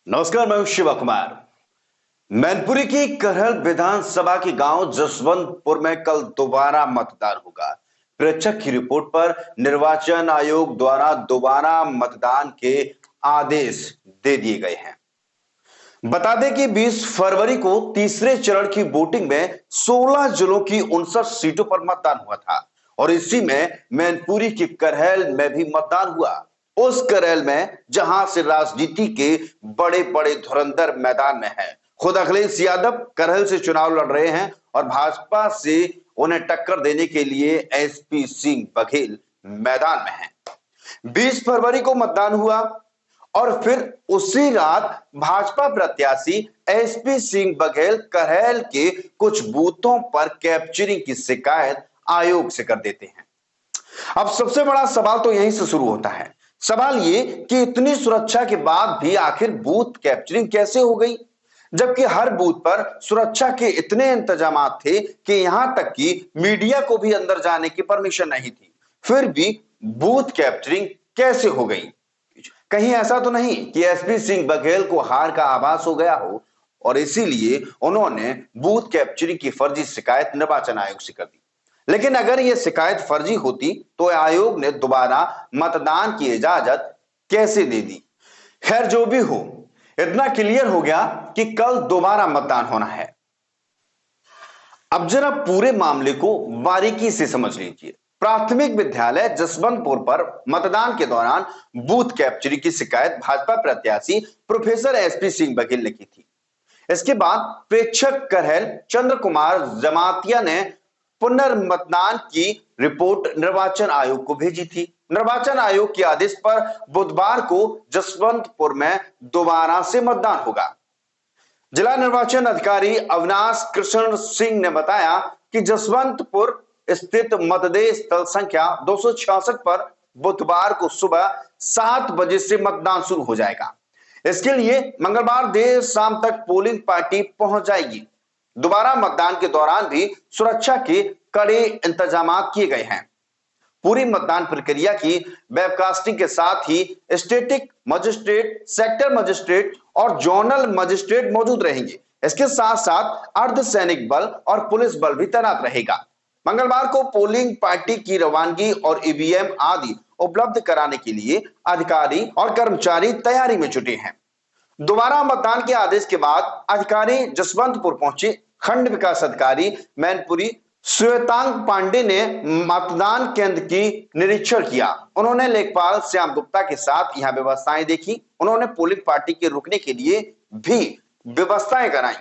नमस्कार, मैं हूं शिवा कुमार। मैनपुरी की करहल विधानसभा के गांव जसवंतपुर में कल दोबारा मतदान होगा। प्रेक्षक की रिपोर्ट पर निर्वाचन आयोग द्वारा दोबारा मतदान के आदेश दे दिए गए हैं। बता दें कि 20 फरवरी को तीसरे चरण की वोटिंग में 16 जिलों की 59 सीटों पर मतदान हुआ था और इसी में मैनपुरी के करहल में भी मतदान हुआ। उस करहल में जहां से राजनीति के बड़े बड़े धुरंधर मैदान में है। खुद अखिलेश यादव करहल से चुनाव लड़ रहे हैं और भाजपा से उन्हें टक्कर देने के लिए एसपी सिंह बघेल मैदान में हैं। 20 फरवरी को मतदान हुआ और फिर उसी रात भाजपा प्रत्याशी एसपी सिंह बघेल करहल के कुछ बूथों पर कैप्चरिंग की शिकायत आयोग से कर देते हैं। अब सबसे बड़ा सवाल तो यहीं से शुरू होता है। सवाल ये कि इतनी सुरक्षा के बाद भी आखिर बूथ कैप्चरिंग कैसे हो गई, जबकि हर बूथ पर सुरक्षा के इतने इंतजाम थे कि यहां तक कि मीडिया को भी अंदर जाने की परमिशन नहीं थी, फिर भी बूथ कैप्चरिंग कैसे हो गई। कहीं ऐसा तो नहीं कि एसपी सिंह बघेल को हार का आभास हो गया हो और इसीलिए उन्होंने बूथ कैप्चरिंग की फर्जी शिकायत निर्वाचन आयोग से कर दी। लेकिन अगर यह शिकायत फर्जी होती तो आयोग ने दोबारा मतदान की इजाजत कैसे दे दी। खैर, जो भी हो, इतना क्लियर हो गया कि कल दोबारा मतदान होना है। अब जरा पूरे मामले को बारीकी से समझ लीजिए। प्राथमिक विद्यालय जसवंतपुर पर मतदान के दौरान बूथ कैप्चरिंग की शिकायत भाजपा प्रत्याशी प्रोफेसर एसपी सिंह बघेल ने की थी। इसके बाद प्रेक्षक करहल चंद्र कुमार जमातिया ने पुनर्मतदान की रिपोर्ट निर्वाचन आयोग को भेजी थी। निर्वाचन आयोग के आदेश पर बुधवार को जसवंतपुर में दोबारा से मतदान होगा। जिला निर्वाचन अधिकारी अविनाश कृष्ण सिंह ने बताया कि जसवंतपुर स्थित मतदेय स्थल संख्या 266 पर बुधवार को सुबह 7 बजे से मतदान शुरू हो जाएगा। इसके लिए मंगलवार देर शाम तक पोलिंग पार्टी पहुंच जाएगी। दोबारा मतदान के दौरान भी सुरक्षा के कड़े इंतजाम किए गए हैं। पूरी मतदान प्रक्रिया की वेबकास्टिंग के साथ ही स्टेटिक मजिस्ट्रेट, सेक्टर मजिस्ट्रेट और जोनल मजिस्ट्रेट मौजूद रहेंगे। इसके साथ साथ अर्धसैनिक बल और पुलिस बल भी तैनात रहेगा। मंगलवार को पोलिंग पार्टी की रवानगी और ईवीएम आदि उपलब्ध कराने के लिए अधिकारी और कर्मचारी तैयारी में जुटे हैं। दोबारा मतदान के आदेश के बाद अधिकारी जसवंतपुर पहुंचे। खंड विकास अधिकारी मैनपुरी श्वेतांग पांडे ने मतदान केंद्र की निरीक्षण किया। उन्होंने लेखपाल श्याम गुप्ता के साथ यहां व्यवस्थाएं देखी। उन्होंने पोलिंग पार्टी के रुकने के लिए भी व्यवस्थाएं कराई।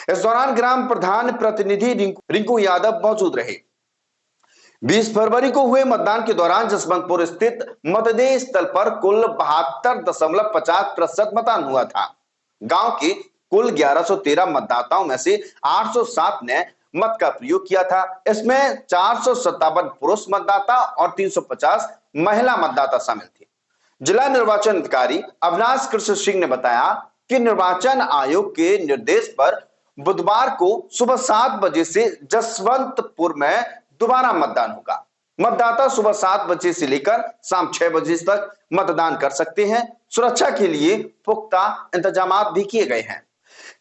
इस दौरान ग्राम प्रधान प्रतिनिधि रिंकू यादव मौजूद रहे। 20 फरवरी को हुए मतदान के दौरान जसवंतपुर स्थित मतदेय स्थल पर कुल 72.50% मतदान हुआ था। गांव के कुल 1113 मतदाताओं में से 807 ने मत का प्रयोग किया था। इसमें 457 पुरुष मतदाता और 350 महिला मतदाता शामिल थे। जिला निर्वाचन अधिकारी अविनाश कृष्ण सिंह ने बताया कि निर्वाचन आयोग के निर्देश पर बुधवार को सुबह 7 बजे से जसवंतपुर में दोबारा मतदान होगा। मतदाता सुबह 7 बजे से लेकर शाम 6 बजे तक मतदान कर सकते हैं। सुरक्षा के लिए पुख्ता इंतजाम भी किए गए हैं।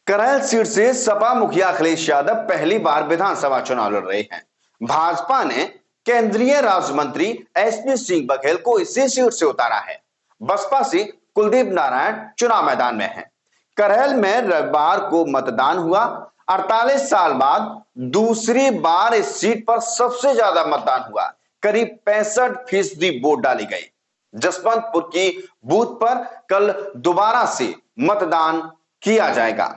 करहल सीट से सपा मुखिया अखिलेश यादव पहली बार विधानसभा चुनाव लड़ रहे हैं। भाजपा ने केंद्रीय राज्य मंत्री एसपी सिंह बघेल को इसी सीट से उतारा है। बसपा से कुलदीप नारायण चुनाव मैदान में हैं। करहल में रविवार को मतदान हुआ। 48 साल बाद दूसरी बार इस सीट पर सबसे ज्यादा मतदान हुआ। करीब 65% वोट डाले गए। जसवंतपुर की बूथ पर कल दोबारा से मतदान किया जाएगा।